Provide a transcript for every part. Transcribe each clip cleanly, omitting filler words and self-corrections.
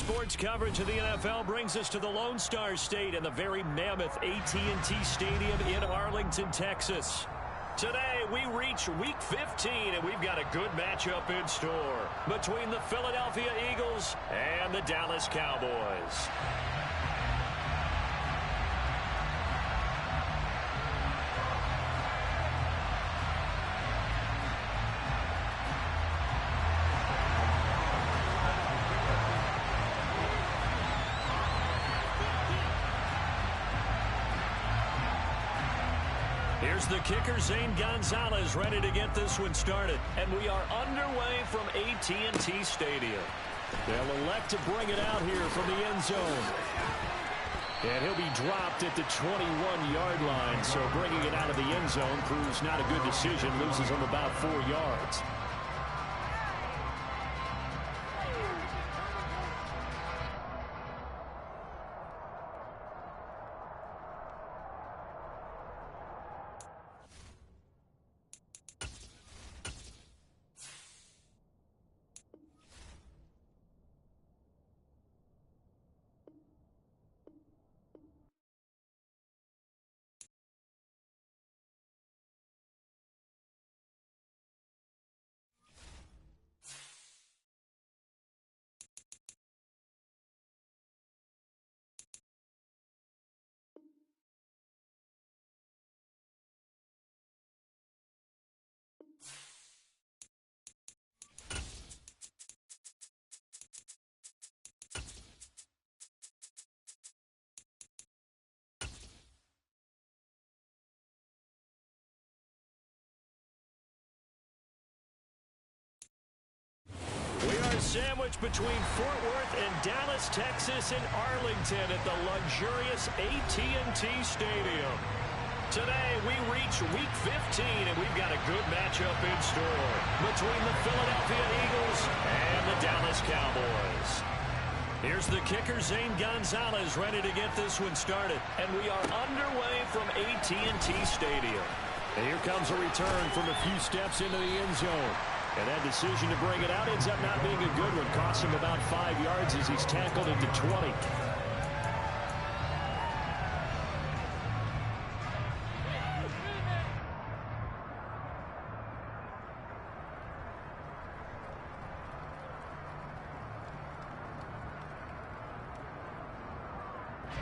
Sports coverage of the NFL brings us to the Lone Star State and the very mammoth AT&T Stadium in Arlington, Texas. Today, we reach Week 15, and we've got a good matchup in store between the Philadelphia Eagles and the Dallas Cowboys. Here's the kicker, Zane Gonzalez, ready to get this one started. And we are underway from AT&T Stadium. They'll elect to bring it out here from the end zone. And he'll be dropped at the 21-yard line. So bringing it out of the end zone proves not a good decision. Loses him about 4 yards. Sandwiched between Fort Worth and Dallas, Texas, and Arlington at the luxurious AT&T Stadium. Today, we reach Week 15, and we've got a good matchup in store between the Philadelphia Eagles and the Dallas Cowboys. Here's the kicker, Zane Gonzalez, ready to get this one started. And we are underway from AT&T Stadium. And here comes a return from a few steps into the end zone. And that decision to bring it out ends up not being a good one. Costs him about 5 yards as he's tackled at the 20.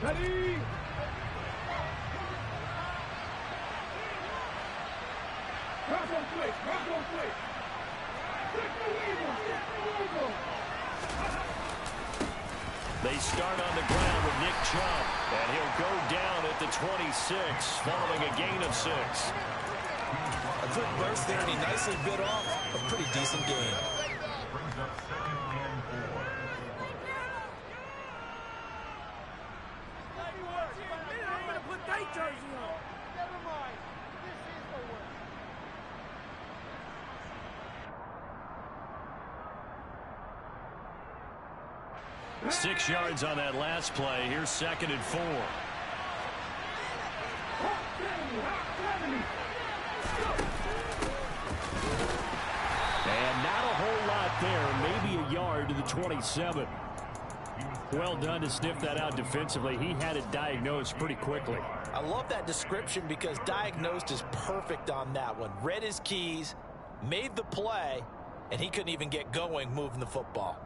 Ready? Back on play, back on play. They start on the ground with Nick Chubb, and he'll go down at the 26, following a gain of 6. A quick burst there, and he nicely bit off a pretty decent gain. Brings up 2nd and 4. I'm going to put that jersey on. Never mind. This is the worst. 6 yards on that last play. Here's 2nd and 4. And not a whole lot there. Maybe a yard to the 27. Well done to sniff that out defensively. He had it diagnosed pretty quickly. I love that description because diagnosed is perfect on that one. Read his keys, made the play, and he couldn't even get going moving the football.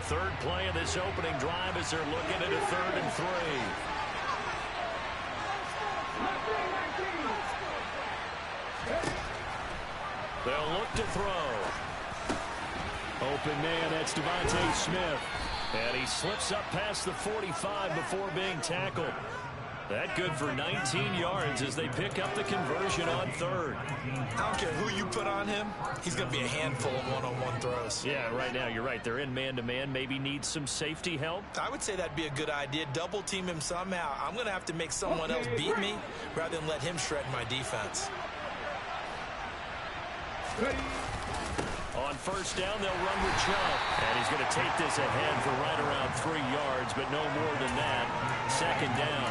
Third play of this opening drive as they're looking at a 3rd and 3. They'll look to throw. Open man, that's Devontae Smith. And he slips up past the 45 before being tackled. That good for 19 yards as they pick up the conversion on 3rd. I don't care who you put on him. He's going to be a handful of one-on-one throws. Yeah, right now you're right. They're in man-to-man. Maybe needs some safety help. I would say that'd be a good idea. Double team him somehow. I'm going to have to make someone else beat me rather than let him shred my defense. On 1st down, they'll run with Chubb. And he's going to take this ahead for right around 3 yards, but no more than that. 2nd down.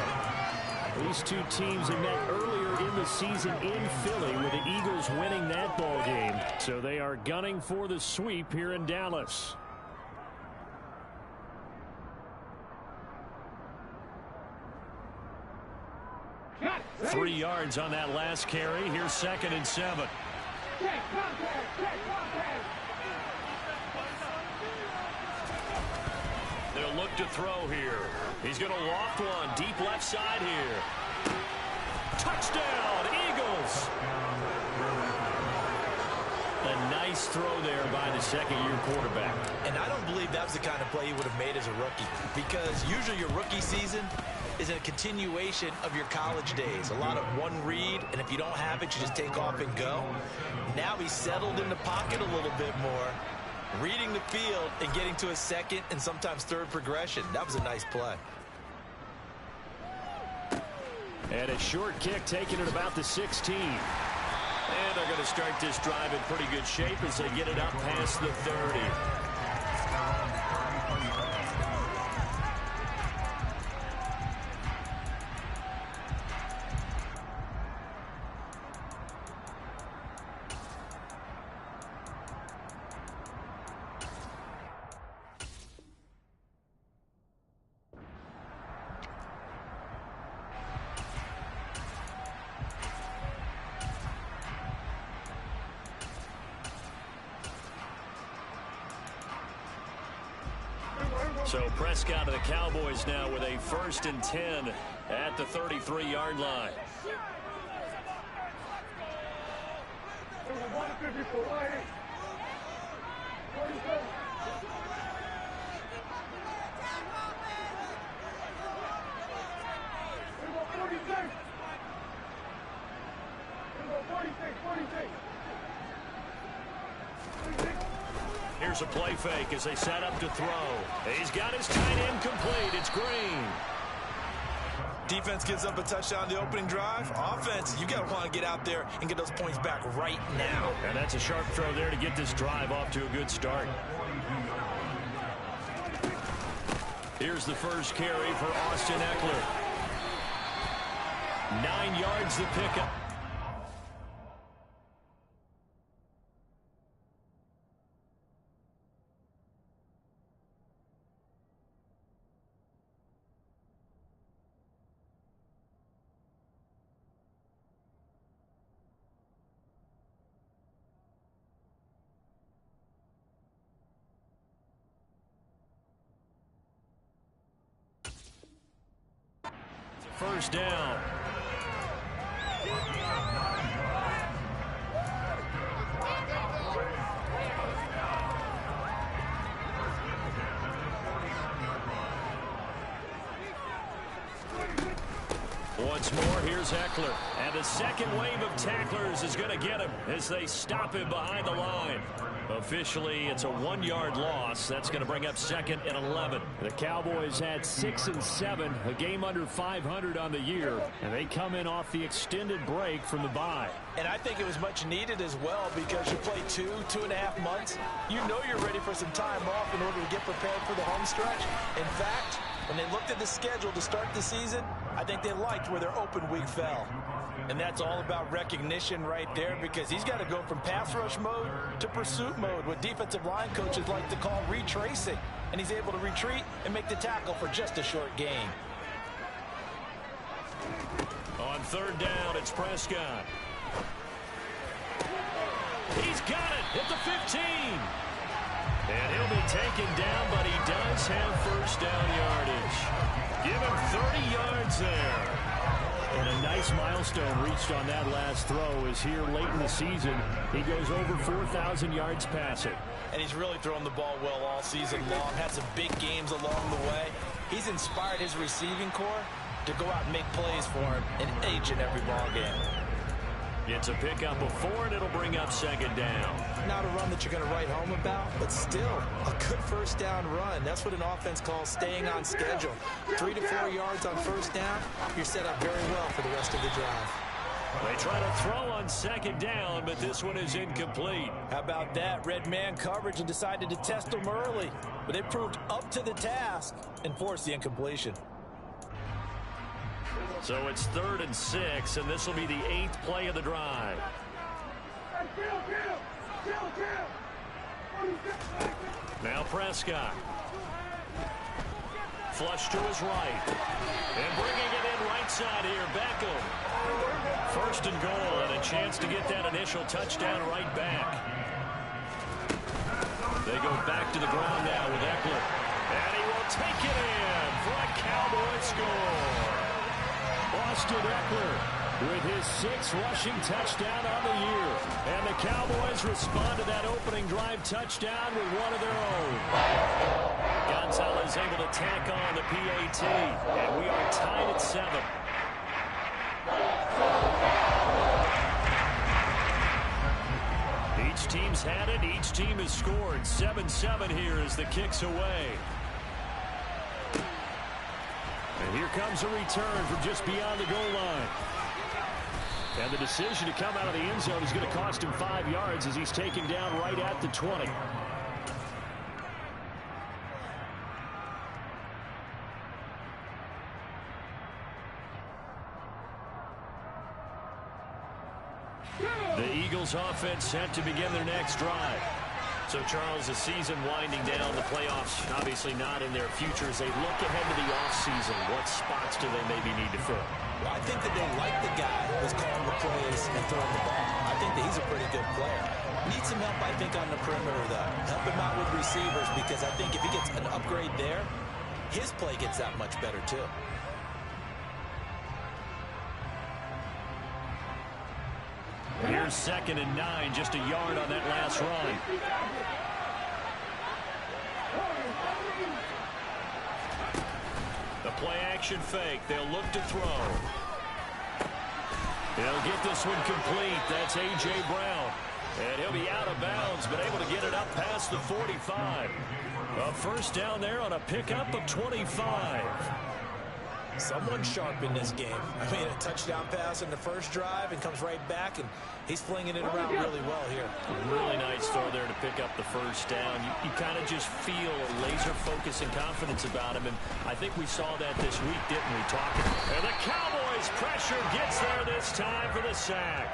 These two teams have met early in the season in Philly with the Eagles winning that ball game. So they are gunning for the sweep here in Dallas. Three yards on that last carry. Here's 2nd and 7. They'll look to throw here. He's going to loft one deep left side here. Touchdown, Eagles! A nice throw there by the second-year quarterback. And I don't believe that was the kind of play he would have made as a rookie, because usually your rookie season is a continuation of your college days. A lot of one read, and if you don't have it, you just take off and go. Now he's settled in the pocket a little bit more, reading the field and getting to a second and sometimes third progression. That was a nice play. And a short kick taken at about the 16. And they're going to start this drive in pretty good shape as they get it up past the 30. So Prescott of the Cowboys now with a 1st and 10 at the 33-yard line. Here's a play fake as they set up to throw. He's got his tight end complete. It's Green. Defense gives up a touchdown the opening drive. Offense, you got to want to get out there and get those points back right now. And that's a sharp throw there to get this drive off to a good start. Here's the first carry for Austin Eckler. 9 yards to pick up. First down. Once more, here's Eckler. And the second wave of tacklers is going to get him as they stop him behind the line. Officially, it's a 1-yard loss. That's going to bring up 2nd and 11. The Cowboys had 6 and 7, a game under 500 on the year, and they come in off the extended break from the bye. And I think it was much needed as well, because you play 2.5 months. You know you're ready for some time off in order to get prepared for the home stretch. In fact, when they looked at the schedule to start the season, I think they liked where their open week fell. And that's all about recognition right there, because he's got to go from pass rush mode to pursuit mode, what defensive line coaches like to call retracing. And he's able to retreat and make the tackle for just a short gain. On 3rd down, it's Prescott. He's got it at the 15. And he'll be taken down, but he does have first down yardage. Give him 30 yards there. And a nice milestone reached on that last throw is here late in the season. He goes over 4,000 yards passing. And he's really thrown the ball well all season long. Had some big games along the way. He's inspired his receiving corps to go out and make plays for him in each and every ball game. It's a pickup of 4, and it'll bring up 2nd down. Not a run that you're going to write home about, but still a good first down run. That's what an offense calls staying on schedule. 3 to 4 yards on first down, you're set up very well for the rest of the drive. They try to throw on 2nd down, but this one is incomplete. How about that? Red man coverage and decided to test them early. But they proved up to the task and forced the incompletion. So it's 3rd and 6, and this will be the 8th play of the drive. Now Prescott. Flush to his right. And bringing it in right side here, Beckham. 1st and goal, and a chance to get that initial touchdown right back. They go back to the ground now with Eckler. And he will take it in for a Cowboy score. Austin Eckler with his 6th rushing touchdown on the year. And the Cowboys respond to that opening drive touchdown with one of their own. Gonzalez able to tack on the PAT. And we are tied at 7. Each team's had it. Each team has scored. 7-7 here as the kick's away. And here comes a return from just beyond the goal line. And the decision to come out of the end zone is going to cost him 5 yards as he's taken down right at the 20. The Eagles offense set to begin their next drive. So, Charles, the season winding down, the playoffs obviously not in their future. As they look ahead to the offseason, what spots do they maybe need to fill? Well, I think that they like the guy who's calling the plays and throwing the ball. I think that he's a pretty good player. Needs some help, I think, on the perimeter, though. Help him out with receivers, because I think if he gets an upgrade there, his play gets that much better, too. Here's 2nd and 9, just a yard on that last run. The play action fake. They'll look to throw. They'll get this one complete. That's A.J. Brown. And he'll be out of bounds, but able to get it up past the 45. A 1st down there on a pickup of 25. Someone sharp in this game. I mean, a touchdown pass in the 1st drive and comes right back, and he's flinging it around really well here. Really nice throw there to pick up the 1st down. You kind of just feel a laser focus and confidence about him, and I think we saw that this week, didn't we? And the Cowboys' pressure gets there this time for the sack.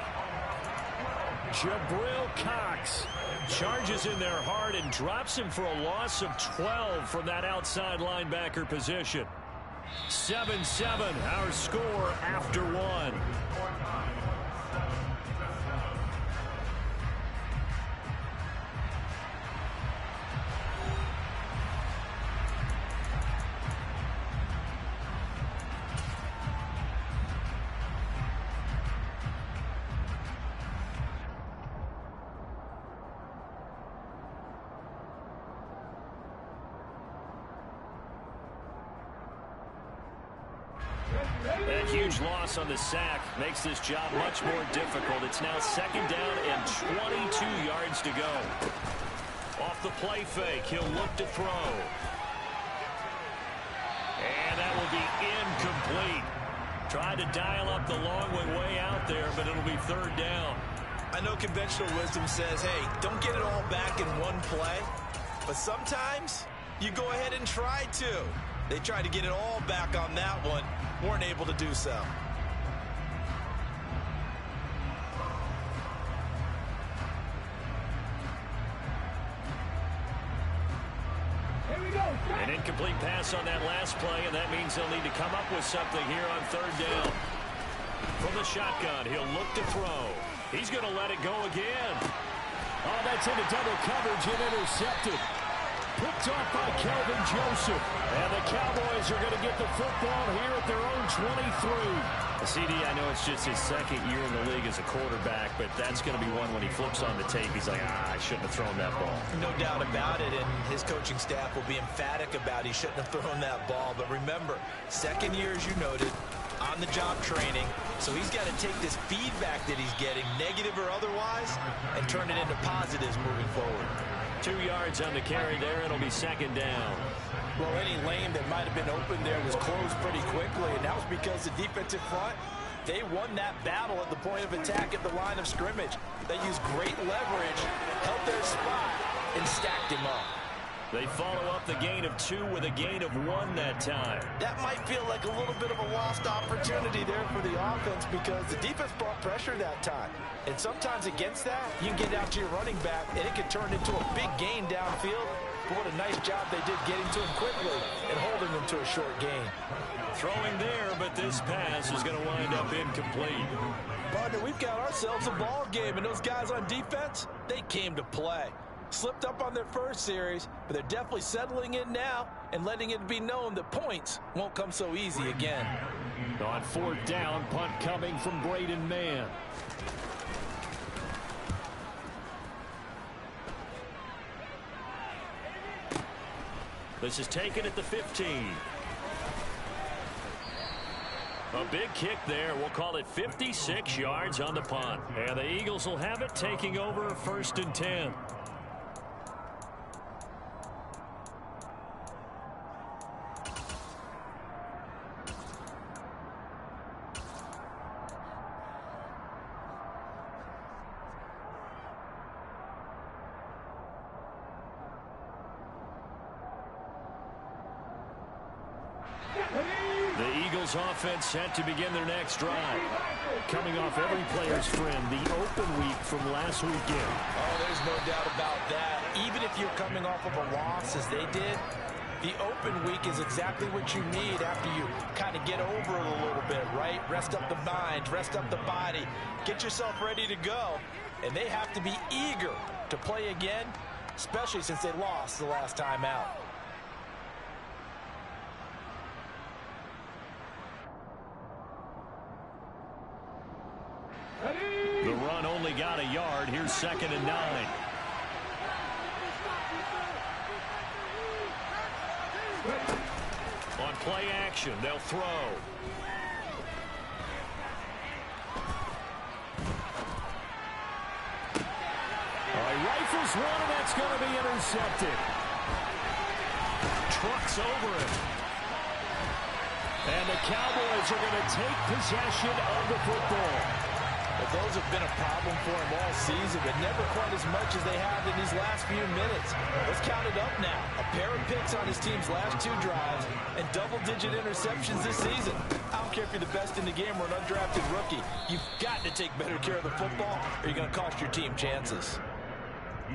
Jabril Cox charges in there hard and drops him for a loss of 12 from that outside linebacker position. 7-7, our score after 1. That huge loss on the sack makes this job much more difficult. It's now 2nd down and 22 yards to go. Off the play fake, he'll look to throw. And that will be incomplete. Tried to dial up the long way out there, but it'll be 3rd down. I know conventional wisdom says, hey, don't get it all back in one play. But sometimes you go ahead and try to. They tried to get it all back on that one. Weren't able to do so. An incomplete pass on that last play, and that means they'll need to come up with something here on 3rd down. From the shotgun, he'll look to throw. He's going to let it go again. Oh, that's into double coverage and intercepted. Picked off by Kelvin Joseph. And the Cowboys are going to get the football here at their own 23. CD, I know it's just his 2nd year in the league as a quarterback, but that's going to be one when he flips on the tape. He's like, I shouldn't have thrown that ball. No doubt about it, and his coaching staff will be emphatic about he shouldn't have thrown that ball. But remember, 2nd year, as you noted, on-the-job training. So he's got to take this feedback that he's getting, negative or otherwise, and turn it into positives moving forward. 2 yards on the carry there. It'll be 2nd down. Well, any lane that might have been open there was closed pretty quickly, and that was because the defensive front, they won that battle at the point of attack at the line of scrimmage. They used great leverage, held their spot, and stacked him up. They follow up the gain of 2 with a gain of 1 that time. That might feel like a little bit of a lost opportunity there for the offense because the defense brought pressure that time. And sometimes against that, you can get out to your running back, and it can turn into a big gain downfield. But what a nice job they did getting to him quickly and holding him to a short gain. Throwing there, but this pass is going to wind up incomplete. Partner, we've got ourselves a ball game, and those guys on defense, they came to play. Slipped up on their first series, but they're definitely settling in now and letting it be known that points won't come so easy again. On 4th down, punt coming from Braden Mann. This is taken at the 15. A big kick there. We'll call it 56 yards on the punt. And the Eagles will have it, taking over 1st and 10. Offense set to begin their next drive. Coming off every player's friend, the open week from last weekend. Oh, there's no doubt about that. Even if you're coming off of a loss as they did, the open week is exactly what you need after you kind of get over it a little bit, right? Rest up the mind, rest up the body, get yourself ready to go. And they have to be eager to play again, especially since they lost the last time out. The run only got a yard. Here's 2nd and 9. On play action, they'll throw. He rifles one, and that's going to be intercepted. Trucks over it. And the Cowboys are going to take possession of the football. But those have been a problem for him all season, but never quite as much as they have in these last few minutes. Let's count it up now. A pair of picks on his team's last 2 drives and double-digit interceptions this season. I don't care if you're the best in the game or an undrafted rookie. You've got to take better care of the football or you're going to cost your team chances.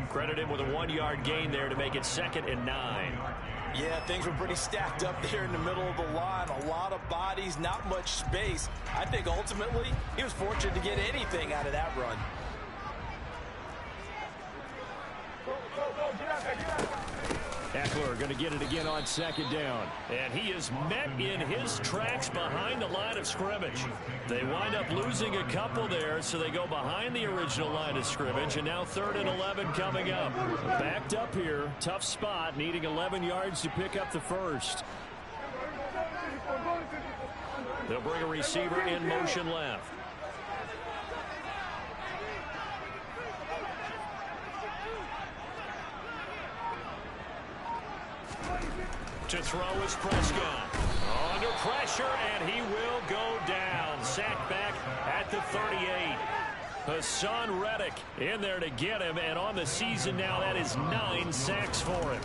Credit him with a 1-yard gain there to make it 2nd and 9. Yeah, things were pretty stacked up there in the middle of the line. A lot of bodies, not much space. I think ultimately he was fortunate to get anything out of that run. Eckler going to get it again on 2nd down. And he is met in his tracks behind the line of scrimmage. They wind up losing a couple there, so they go behind the original line of scrimmage. And now 3rd and 11 coming up. Backed up here. Tough spot, needing 11 yards to pick up the first. They'll bring a receiver in motion left. To throw is Prescott. Under pressure, and he will go down. Sacked back at the 38. Hassan Reddick in there to get him, and on the season now, that is 9 sacks for him.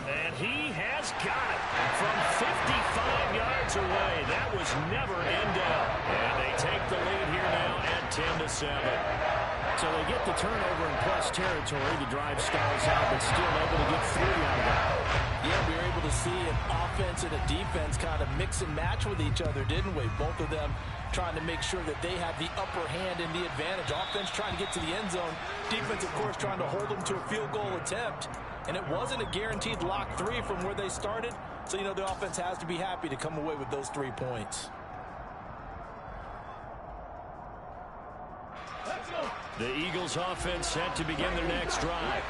And he has got it from 55 yards away. That was never in doubt. And they take the lead here now at 10-7. So they get the turnover in plus territory. The drive stalls out, but still able to get 3 out of that. Yeah, we were able to see an offense and a defense kind of mix and match with each other, didn't we? Both of them trying to make sure that they have the upper hand and the advantage. Offense trying to get to the end zone. Defense, of course, trying to hold them to a field goal attempt. And it wasn't a guaranteed lock 3 from where they started. So, you know, the offense has to be happy to come away with those 3 points. The Eagles offense set to begin their next drive.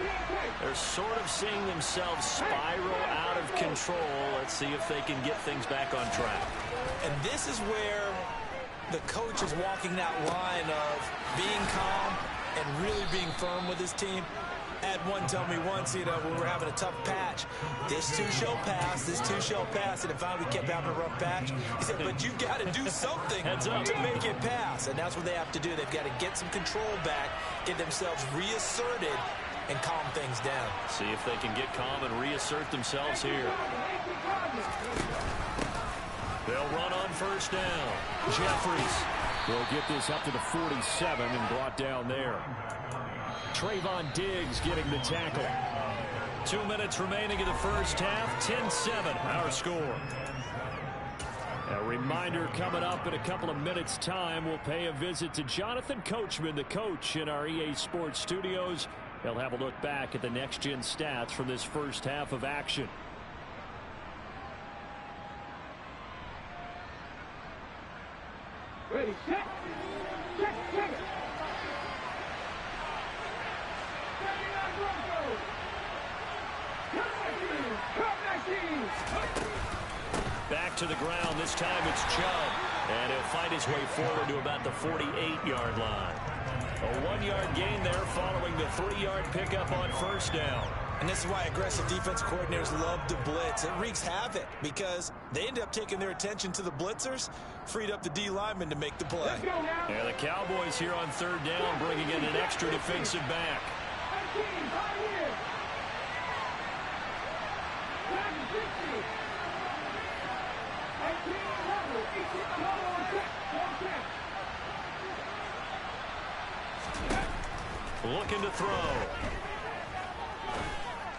They're sort of seeing themselves spiral out of control. Let's see if they can get things back on track. And this is where the coach is walking that line of being calm and really being firm with his team. I had one tell me once, you know, when we were having a tough patch, this too shall pass, this too shall pass. And if finally we kept having a rough patch, he said, but you've got to do something to make it pass. And that's what they have to do. They've got to get some control back, get themselves reasserted, and calm things down. See if they can get calm and reassert themselves here. They'll run on first down. Jeffries will get this up to the 47 and brought down there. Trayvon Diggs getting the tackle. 2 minutes remaining in the first half. 10-7 our score. A reminder coming up in a couple of minutes' time. We'll pay a visit to Jonathan Coachman, the coach in our EA Sports studios. He'll have a look back at the next-gen stats from this first half of action. Ready, set. Check. Back to the ground. This time it's Chubb. And he'll fight his way forward to about the 48-yard line. A 1-yard gain there following the 3-yard pickup on first down. And this is why aggressive defense coordinators love to blitz. It wreaks havoc because they end up taking their attention to the blitzers, freed up the D lineman to make the play. And the Cowboys here on third down bringing in an extra defensive back. Looking to throw.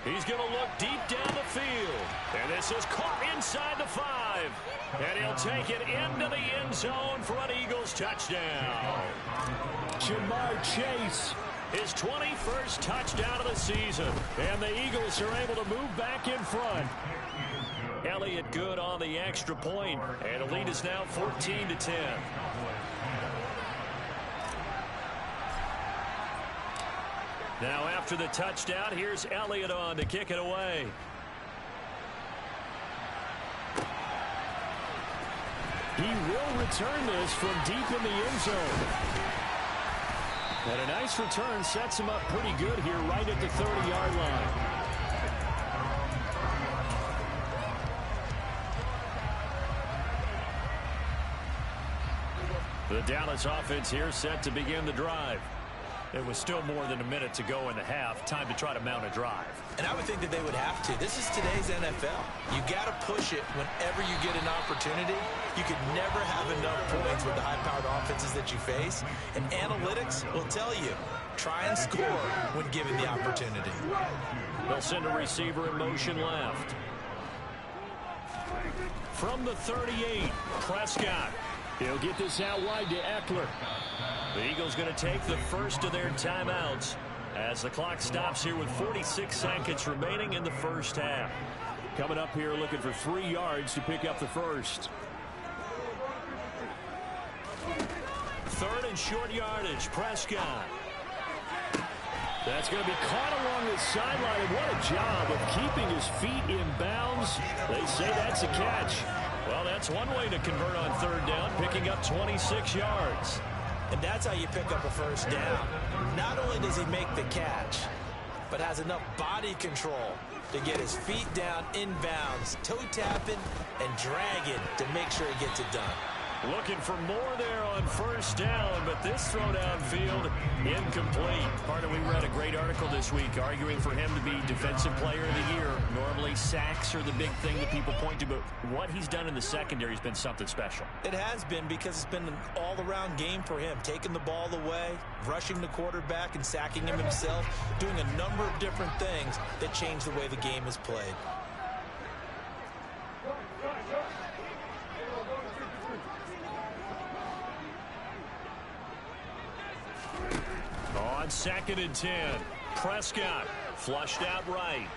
He's going to look deep down the field. And this is caught inside the 5. And he'll take it into the end zone for an Eagles touchdown. Jamar Chase, his 21st touchdown of the season. And the Eagles are able to move back in front. Elliott good on the extra point. And the lead is now 14-10. Now after the touchdown, here's Elliott on to kick it away. He will return this from deep in the end zone. And a nice return sets him up pretty good here right at the 30-yard line. The Dallas offense here set to begin the drive. There was still more than a minute to go in the half. Time to try to mount a drive. And I would think that they would have to. This is today's NFL. You got to push it whenever you get an opportunity. You could never have enough points with the high-powered offenses that you face. And analytics will tell you, try and score when given the opportunity. They'll send a receiver in motion left. From the 38, Prescott. He'll get this out wide to Eckler. The Eagles going to take the first of their timeouts as the clock stops here with 46 seconds remaining in the first half. Coming up here looking for 3 yards to pick up the first. Third and short yardage, Prescott. That's going to be caught along the sideline, and what a job of keeping his feet in bounds. They say that's a catch. Well, that's one way to convert on third down, picking up 26 yards. And that's how you pick up a first down. Not only does he make the catch, but has enough body control to get his feet down in bounds, toe tapping and dragging to make sure he gets it done. Looking for more there on first down, but this throw downfield incomplete. Carter, we read a great article this week arguing for him to be Defensive Player of the Year. Normally sacks are the big thing that people point to, but what he's done in the secondary has been something special. It has been because it's been an all-around game for him. Taking the ball away, rushing the quarterback and sacking him himself, doing a number of different things that change the way the game is played. On 2nd and 10, Prescott flushed out right.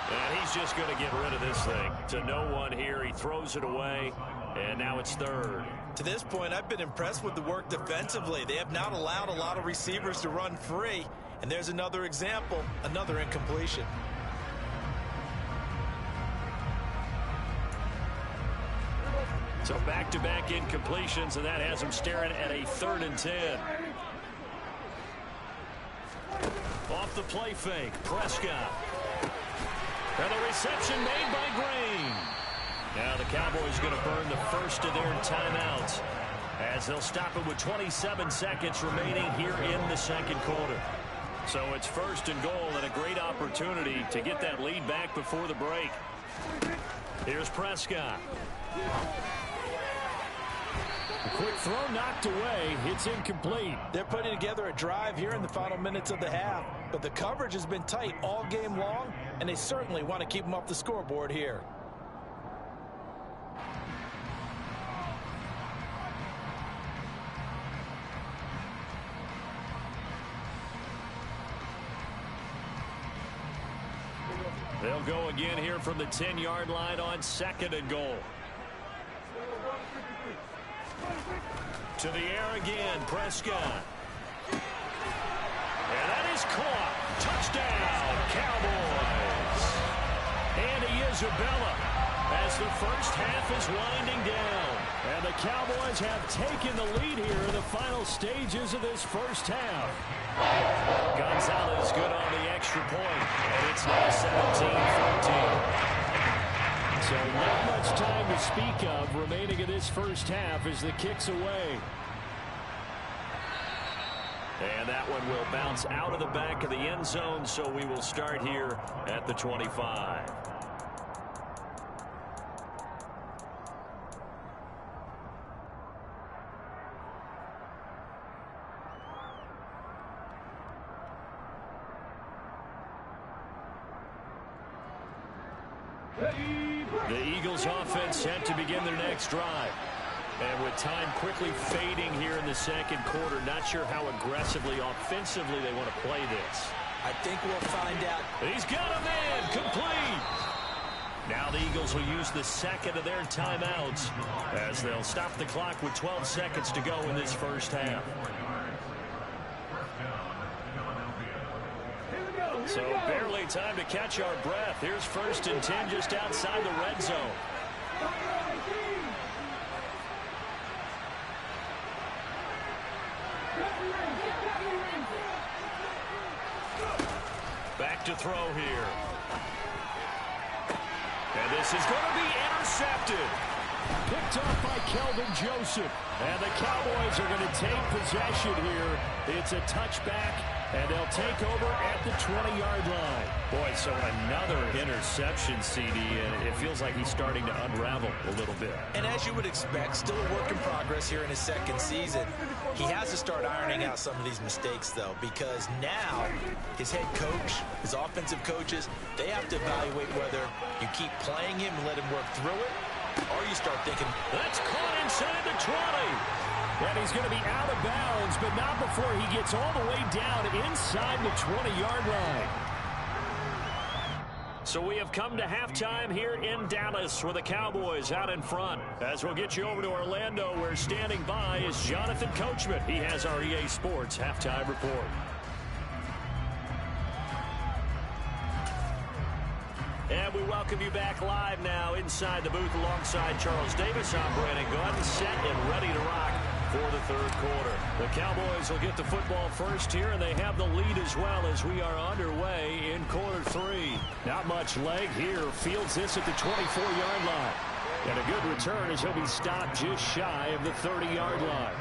And he's just going to get rid of this thing. To no one here, he throws it away, and now it's third. To this point, I've been impressed with the work defensively. They have not allowed a lot of receivers to run free. And there's another example, another incompletion. So back-to-back incompletions, and that has him staring at a 3rd and 10. Off the play fake, Prescott. And the reception made by Green. Now the Cowboys going to burn the first of their timeouts as they'll stop it with 27 seconds remaining here in the second quarter. So it's 1st and goal and a great opportunity to get that lead back before the break. Here's Prescott. A quick throw knocked away. It's incomplete. They're putting together a drive here in the final minutes of the half, but the coverage has been tight all game long, and they certainly want to keep them off the scoreboard here. They'll go again here from the 10-yard line on 2nd and goal. To the air again, Prescott. And that is caught. Touchdown, Cowboys. Andy Isabella as the first half is winding down. And the Cowboys have taken the lead here in the final stages of this first half. Gonzalez good on the extra point, and it's now 17-14. So not much time to speak of remaining in this first half as the kick's away. And that one will bounce out of the back of the end zone, so we will start here at the 25. The Eagles offense set to begin their next drive. And with time quickly fading here in the second quarter, not sure how aggressively, offensively they want to play this. I think we'll find out. He's got a man, complete. Now the Eagles will use the second of their timeouts as they'll stop the clock with 12 seconds to go in this first half. So barely time to catch our breath. Here's 1st and 10 just outside the red zone. Back to throw here. And this is going to be intercepted. Picked off by Kelvin Joseph. And the Cowboys are going to take possession here. It's a touchback, and they'll take over at the 20-yard line. Boy, so another interception, CD, and it feels like he's starting to unravel a little bit. And as you would expect, still a work in progress here in his second season. He has to start ironing out some of these mistakes, though, because now his head coach, his offensive coaches, they have to evaluate whether you keep playing him and let him work through it, or you start thinking, that's caught inside the 20. And he's going to be out of bounds, but not before he gets all the way down inside the 20-yard line. So we have come to halftime here in Dallas with the Cowboys out in front. As we'll get you over to Orlando, where standing by is Jonathan Coachman. He has our EA Sports halftime report. And we welcome you back live now inside the booth alongside Charles Davis. I'm Brandon Gunn, set and ready to rock for the third quarter. The Cowboys will get the football first here, and they have the lead as well as we are underway in quarter three. Not much leg here. Fields this at the 24-yard line. And a good return as he'll be stopped just shy of the 30-yard line.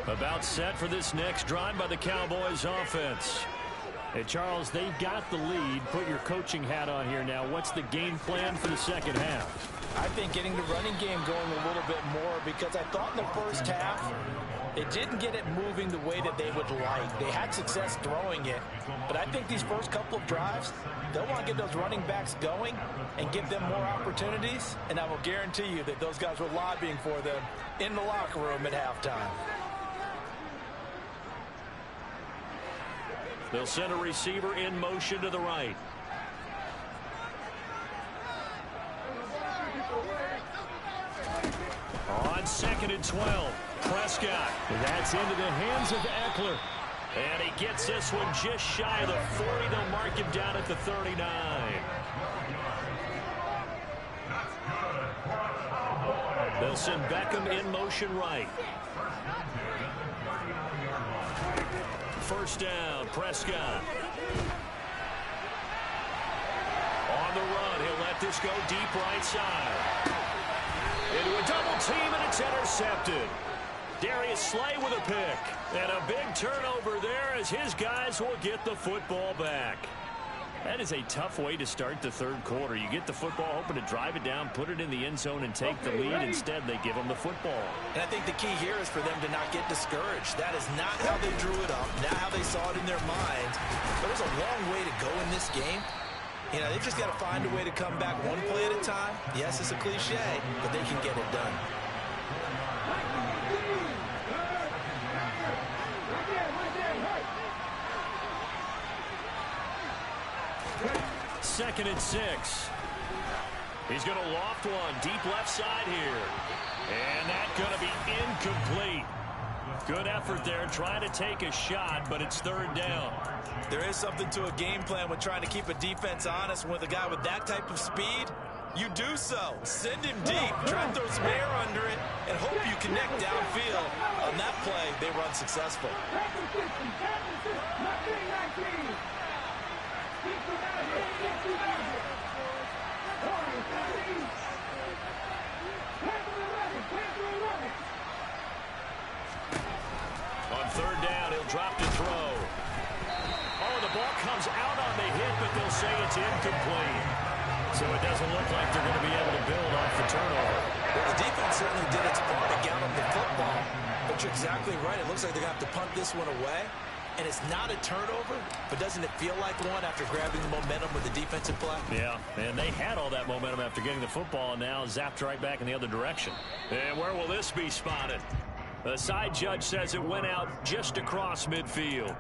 About set for this next drive by the Cowboys offense. Hey, Charles, they've got the lead. Put your coaching hat on here now. What's the game plan for the second half? I think getting the running game going a little bit more, because I thought in the first half it didn't get it moving the way that they would like. They had success throwing it, but I think these first couple of drives, they'll want to get those running backs going and give them more opportunities, and I will guarantee you that those guys were lobbying for them in the locker room at halftime. They'll send a receiver in motion to the right. On 2nd and 12, Prescott. That's into the hands of Eckler. And he gets this one just shy of the 40. They'll mark him down at the 39. They'll send Beckham in motion right. First down, Prescott. On the run, he'll let this go deep right side. Into a double team, and it's intercepted. Darius Slay with a pick. And a big turnover there as his guys will get the football back. That is a tough way to start the third quarter. You get the football, hoping to drive it down, put it in the end zone, and take the lead. Instead, they give them the football. And I think the key here is for them to not get discouraged. That is not how they drew it up, not how they saw it in their minds. But there's a long way to go in this game. You know, they just got to find a way to come back one play at a time. Yes, it's a cliche, but they can get it done. Second and 6. He's going to loft one deep left side here. And that's going to be incomplete. Good effort there trying to take a shot, but it's third down. There is something to a game plan with trying to keep a defense honest. With a guy with that type of speed, you do so. Send him deep, try to throw some air under it, and hope you connect downfield. On that play, they were unsuccessful. On third down, he'll drop to throw. Oh, the ball comes out on the hit, but they'll say it's incomplete. So it doesn't look like they're going to be able to build off the turnover. Well, the defense certainly did its part to gallop the football. But you're exactly right. It looks like they're going to have to punt this one away. And it's not a turnover, but doesn't it feel like one after grabbing the momentum with the defensive play? Yeah, and they had all that momentum after getting the football, and now zapped right back in the other direction. And where will this be spotted? The side judge says it went out just across midfield.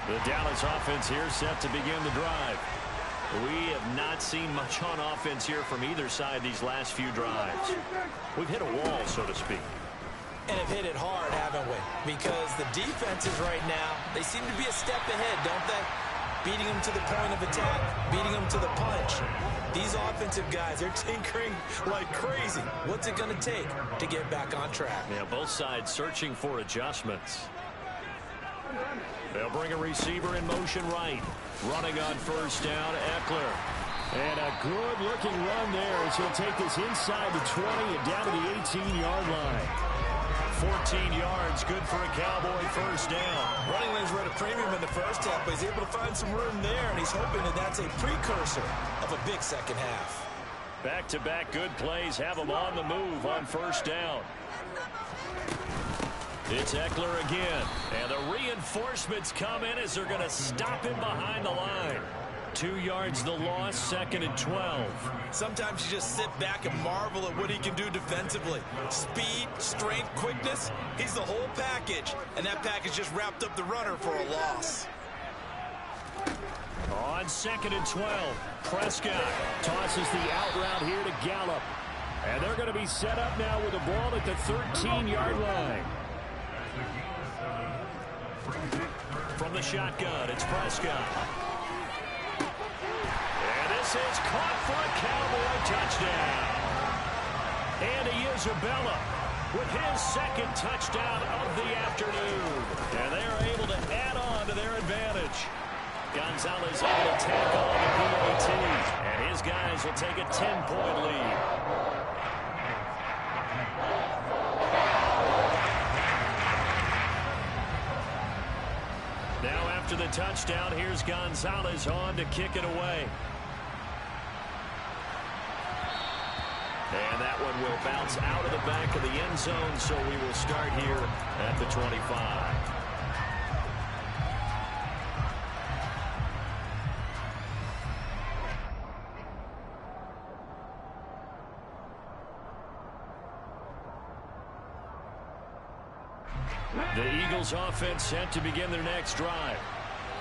The Dallas offense here set to begin the drive. We have not seen much on offense here from either side these last few drives. We've hit a wall, so to speak. And have hit it hard, haven't we? Because the defenses right now, they seem to be a step ahead, don't they? Beating them to the point of attack, beating them to the punch. These offensive guys are tinkering like crazy. What's it going to take to get back on track? Yeah, both sides searching for adjustments. They'll bring a receiver in motion right. Running on first down, Eckler. And a good-looking run there as he'll take this inside the 20 and down to the 18-yard line. 14 yards, good for a Cowboy first down. Running lanes were at a premium in the first half, but he's able to find some room there, and he's hoping that that's a precursor of a big second half. Back-to-back good plays have him on the move on first down. It's Eckler again, and the reinforcements come in as they're going to stop him behind the line. 2 yards the loss, second and 12. Sometimes you just sit back and marvel at what he can do defensively. Speed, strength, quickness, he's the whole package, and that package just wrapped up the runner for a loss. On second and 12, Prescott tosses the out route here to Gallup. And they're going to be set up now with the ball at the 13-yard line. From the shotgun, it's Prescott. And this is caught for a Cowboy touchdown. Andy Isabella with his second touchdown of the afternoon. And they are able to add on to their advantage. Gonzalez able to tackle on the PAT. And his guys will take a 10-point lead. Now after the touchdown, here's Gonzalez on to kick it away. And that one will bounce out of the back of the end zone, so we will start here at the 25. The Eagles offense set to begin their next drive.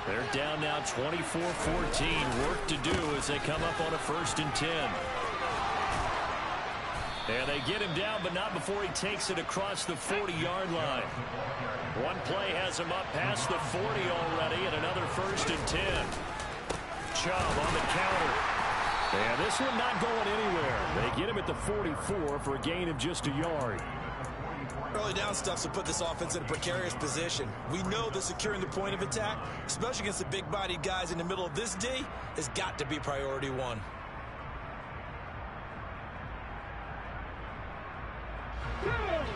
They're down now 24-14. Work to do as they come up on a 1st and 10. And they get him down, but not before he takes it across the 40-yard line. One play has him up past the 40 already, and another 1st and 10. Chubb on the counter. And this one not going anywhere. They get him at the 44 for a gain of just a yard. Early down stuffs will put this offense in a precarious position. We know that securing the point of attack, especially against the big-bodied guys in the middle of this D, has got to be priority one.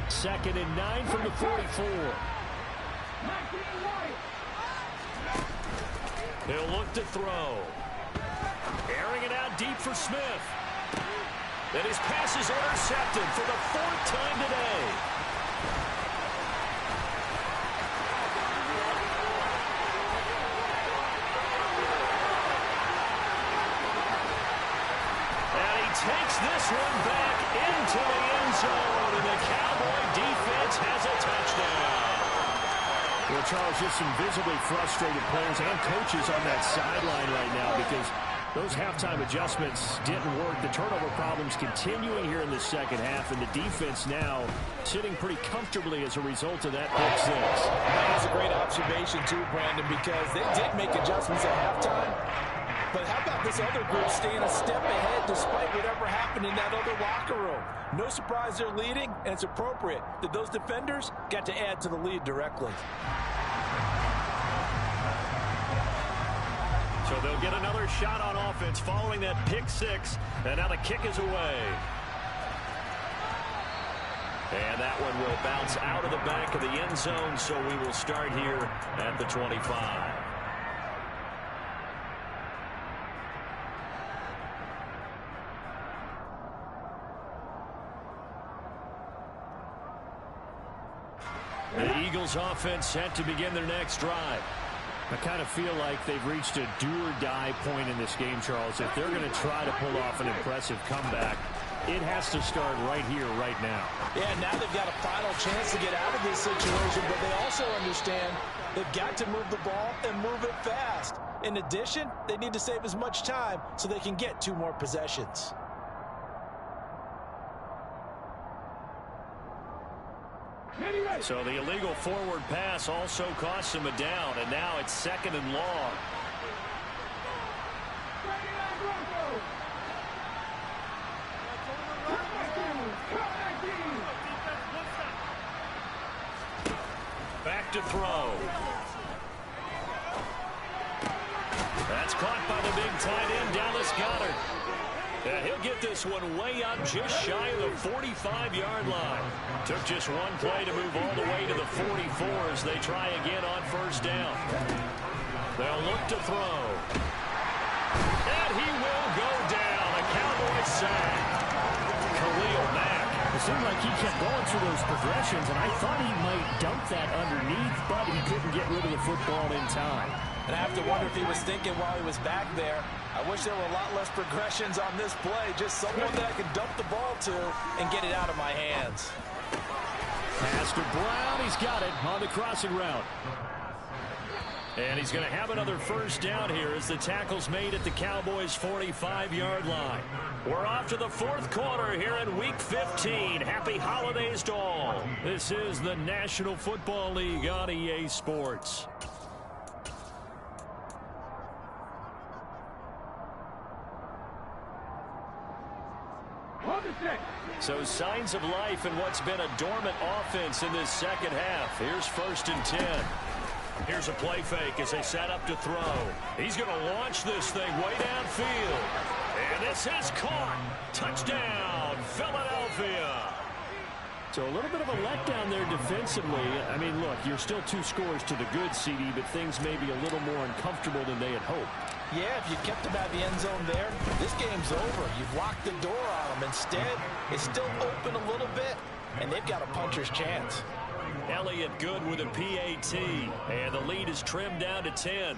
Second and 9 from the 44. He'll look to throw. Airing it out deep for Smith. And his pass is intercepted for the 4th time today. Takes this one back into the end zone, and the Cowboy defense has a touchdown. Well, Charles, just some visibly frustrated players and coaches on that sideline right now because those halftime adjustments didn't work. The turnover problems continuing here in the second half, and the defense now sitting pretty comfortably as a result of that pick six. That's a great observation, too, Brandon, because they did make adjustments at halftime. But how about this other group staying a step ahead despite whatever happened in that other locker room? No surprise they're leading, and it's appropriate that those defenders got to add to the lead directly. So they'll get another shot on offense following that pick six, and now the kick is away. And that one will bounce out of the back of the end zone, so we will start here at the 25. The Eagles offense set to begin their next drive. I kind of feel like they've reached a do-or-die point in this game, Charles. If they're going to try to pull off an impressive comeback, it has to start right here, right now. Yeah, now they've got a final chance to get out of this situation, but they also understand they've got to move the ball and move it fast. In addition, they need to save as much time so they can get 2 more possessions. So the illegal forward pass also costs him a down, and now it's 2nd and long. Back to throw. That's caught by the big tight end, Dallas Goedert. He'll get this one way up just shy of the 45-yard line. Took just one play to move all the way to the 44 as they try again on 1st down. They'll look to throw. And he will go down. A Cowboy sack. Khalil Mack. It seemed like he kept going through those progressions, and I thought he might dump that underneath, but he couldn't get rid of the football in time. And I have to wonder if he was thinking while he was back there, I wish there were a lot less progressions on this play. Just someone that I could dump the ball to and get it out of my hands. Pass to Brown. He's got it on the crossing route. And he's going to have another 1st down here as the tackle's made at the Cowboys' 45-yard line. We're off to the 4th quarter here in Week 15. Happy holidays to all. This is the National Football League on EA Sports. So signs of life in what's been a dormant offense in this second half. Here's 1st and 10. Here's a play fake as they set up to throw. He's going to launch this thing way downfield. And this is caught. Touchdown, Philadelphia. So a little bit of a letdown there defensively. I mean, look, you're still 2 scores to the good, CD, but things may be a little more uncomfortable than they had hoped. Yeah, if you kept them out of the end zone there, this game's over. You've locked the door on them. Instead, it's still open a little bit, and they've got a puncher's chance. Elliott good with a PAT, and the lead is trimmed down to 10.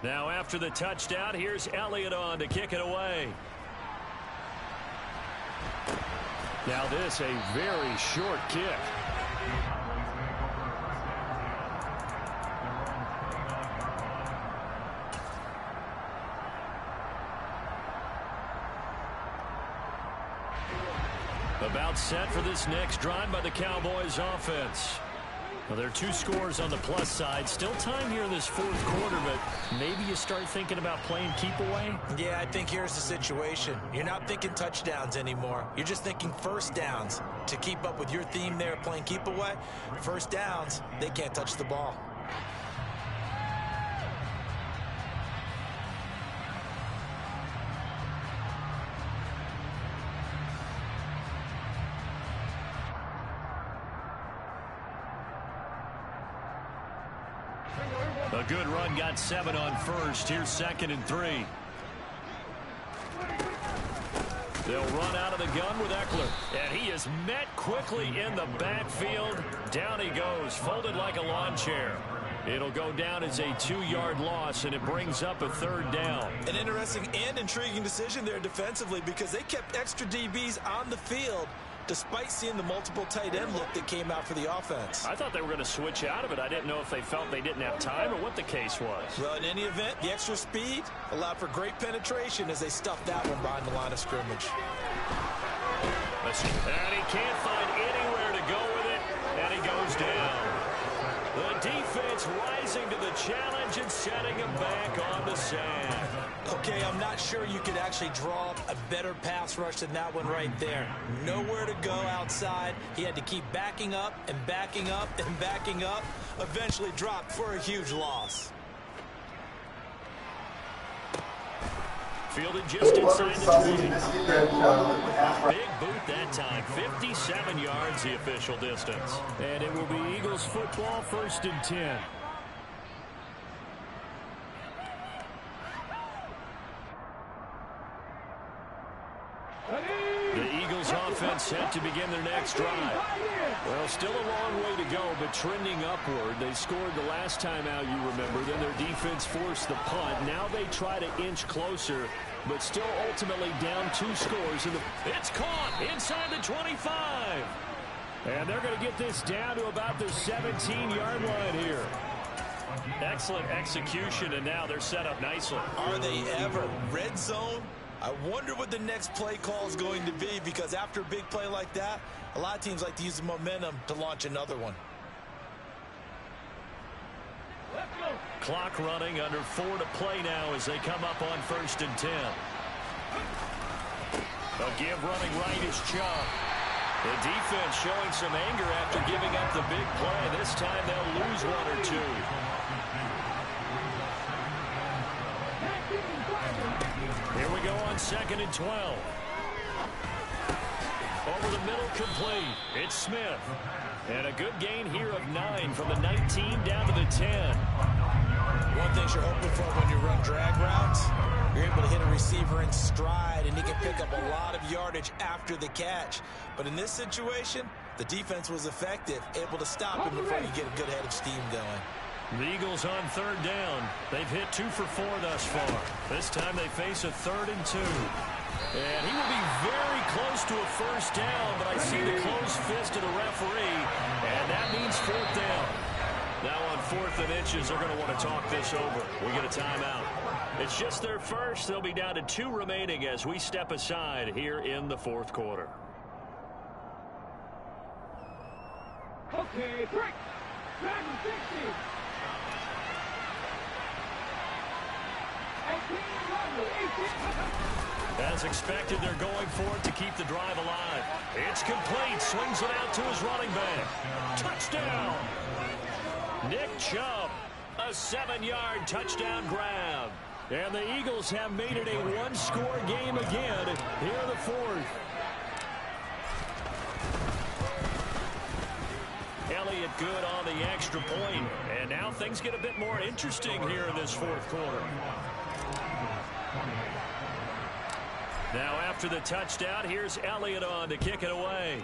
Now after the touchdown, here's Elliott on to kick it away. Now this a very short kick. About set for this next drive by the Cowboys offense. Well, there are 2 scores on the plus side. Still time here in this fourth quarter, but maybe you start thinking about playing keep away? Yeah, I think here's the situation. You're not thinking touchdowns anymore. You're just thinking first downs. To keep up with your theme there, playing keep away, first downs, they can't touch the ball. A good run, got 7 on first. Here's 2nd and 3. They'll run out of the gun with Eckler. And he is met quickly in the backfield. Down he goes, folded like a lawn chair. It'll go down as a 2-yard loss, and it brings up a 3rd down. An interesting and intriguing decision there defensively because they kept extra DBs on the field despite seeing the multiple tight end look that came out for the offense. I thought they were going to switch out of it. I didn't know if they felt they didn't have time or what the case was. Well, in any event, the extra speed allowed for great penetration as they stuffed that one behind the line of scrimmage. And he can't find anywhere to go with it, and he goes down. The defense rising to the challenge and setting him back on the sand. Okay, I'm not sure you could actually draw a better pass rush than that one right there. Nowhere to go outside. He had to keep backing up and backing up and backing up. Eventually dropped for a huge loss. Fielded just inside the 20. Big boot that time. 57 yards the official distance. And it will be Eagles football, 1st and 10. The Eagles offense set to begin their next drive. Well, still a long way to go, but trending upward. They scored the last time out, you remember. Then their defense forced the punt. Now they try to inch closer, but still ultimately down 2 scores. It's caught inside the 25. And they're going to get this down to about the 17-yard line here. Excellent execution, and now they're set up nicely. Are they ever? Red zone? I wonder what the next play call is going to be, because after a big play like that, a lot of teams like to use the momentum to launch another one. Clock running, under 4 to play now as they come up on 1st and 10. A give running right is Chubb. The defense showing some anger after giving up the big play. This time they'll lose 1 or 2. Here we go on 2nd and 12. Over the middle, complete. It's Smith. And a good gain here of 9 from the 19 down to the 10. One thing you're hoping for when you run drag routes, you're able to hit a receiver in stride, and he can pick up a lot of yardage after the catch. But in this situation, the defense was effective, able to stop him before you get a good head of steam going. The Eagles on 3rd down. They've hit 2 for 4 thus far. This time they face a 3rd and 2. And he will be very close to a 1st down, but I see the closed fist of the referee, and that means 4th down. Now on 4th and inches, they're going to want to talk this over. We get a timeout. It's just their first. They'll be down to 2 remaining as we step aside here in the 4th quarter. Okay, break. Back 60. As expected, they're going for it to keep the drive alive. It's complete. Swings it out to his running back. Touchdown! Nick Chubb, a 7-yard touchdown grab. And the Eagles have made it a 1-score game again here in the 4th. Elliott good on the extra point. And now things get a bit more interesting here in this 4th quarter. Now after the touchdown, here's Elliott on to kick it away.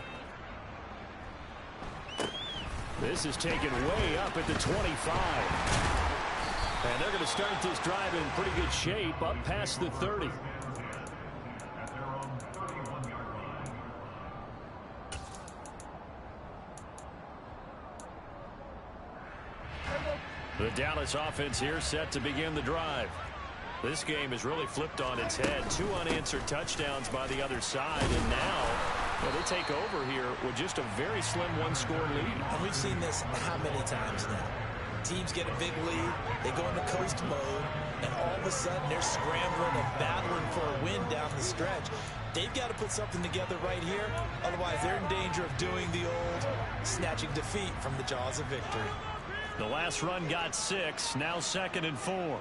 This is taken way up at the 25. And they're going to start this drive in pretty good shape, up past the 30. The Dallas offense here set to begin the drive. This game is really flipped on its head. 2 unanswered touchdowns by the other side, and now Well, they take over here with just a very slim one-score lead. And we've seen this how many times now? Teams get a big lead, they go into coast mode, and all of a sudden they're scrambling and battling for a win down the stretch. They've got to put something together right here, otherwise they're in danger of doing the old snatching defeat from the jaws of victory. The last run got 6, now 2nd and 4.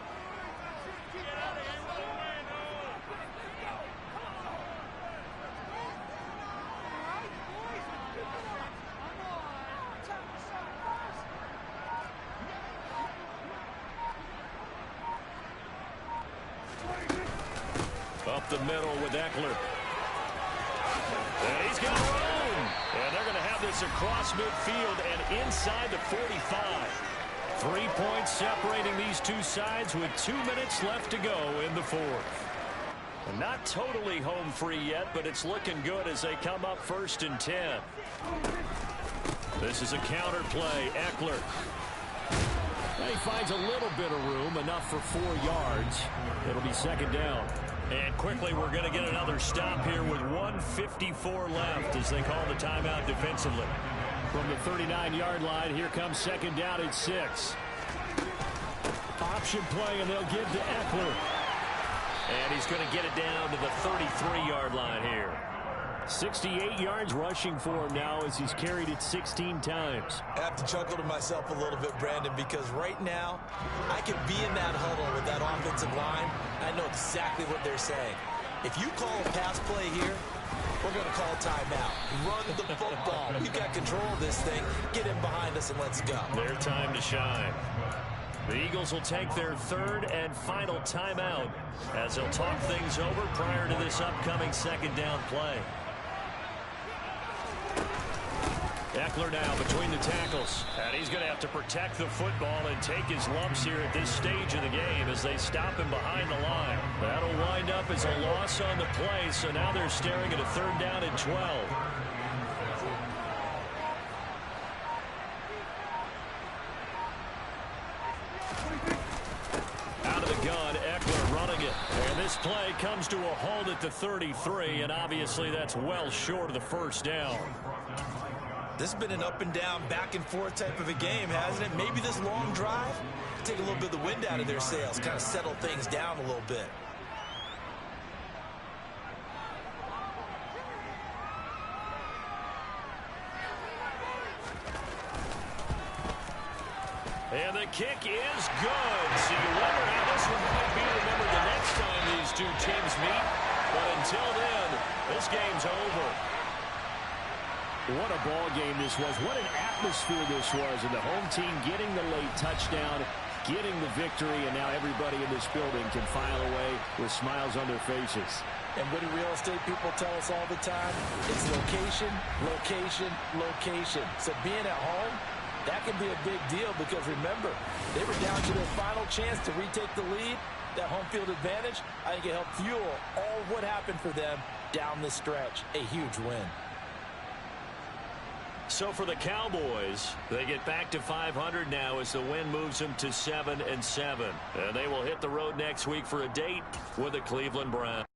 Up the middle with Eckler. And he's got room. And they're going to have this across midfield and inside the 45. 3 points separating these two sides with 2 minutes left to go in the 4th. And not totally home free yet, but it's looking good as they come up 1st and 10. This is a counter play. Eckler. He finds a little bit of room, enough for 4 yards. It'll be 2nd down. And quickly, we're going to get another stop here with 1:54 left as they call the timeout defensively. From the 39-yard line, here comes 2nd down at 6. Option play, and they'll give to Eckler. And he's going to get it down to the 33-yard line here. 68 yards rushing for him now as he's carried it 16 times. I have to chuckle to myself a little bit, Brandon, because right now I could be in that huddle with that offensive line. I know exactly what they're saying. If you call a pass play here, we're going to call timeout. Run the football. We've got control of this thing. Get in behind us and let's go. Their time to shine. The Eagles will take their 3rd and final timeout as they'll talk things over prior to this upcoming 2nd down play. Eckler now between the tackles. And he's going to have to protect the football and take his lumps here at this stage of the game as they stop him behind the line. That'll wind up as a loss on the play, so now they're staring at a 3rd down and 12. Out of the gun, Eckler running it. And this play comes to a halt at the 33, and obviously that's well short of the 1st down. This has been an up and down, back and forth type of a game, hasn't it? Maybe this long drive, take a little bit of the wind out of their sails, kind of settle things down a little bit. And the kick is good. So you wonder how this one might be remembered the next time these two teams meet. But until then, this game's over. What a ball game this was. What an atmosphere this was. And the home team getting the late touchdown, getting the victory, and now everybody in this building can file away with smiles on their faces. And what do real estate people tell us all the time? It's location, location, location. So being at home, that can be a big deal because remember, they were down to their final chance to retake the lead. That home field advantage, I think it helped fuel all what happened for them down the stretch. A huge win. So for the Cowboys, they get back to 500 now as the win moves them to 7-7. And they will hit the road next week for a date with the Cleveland Browns.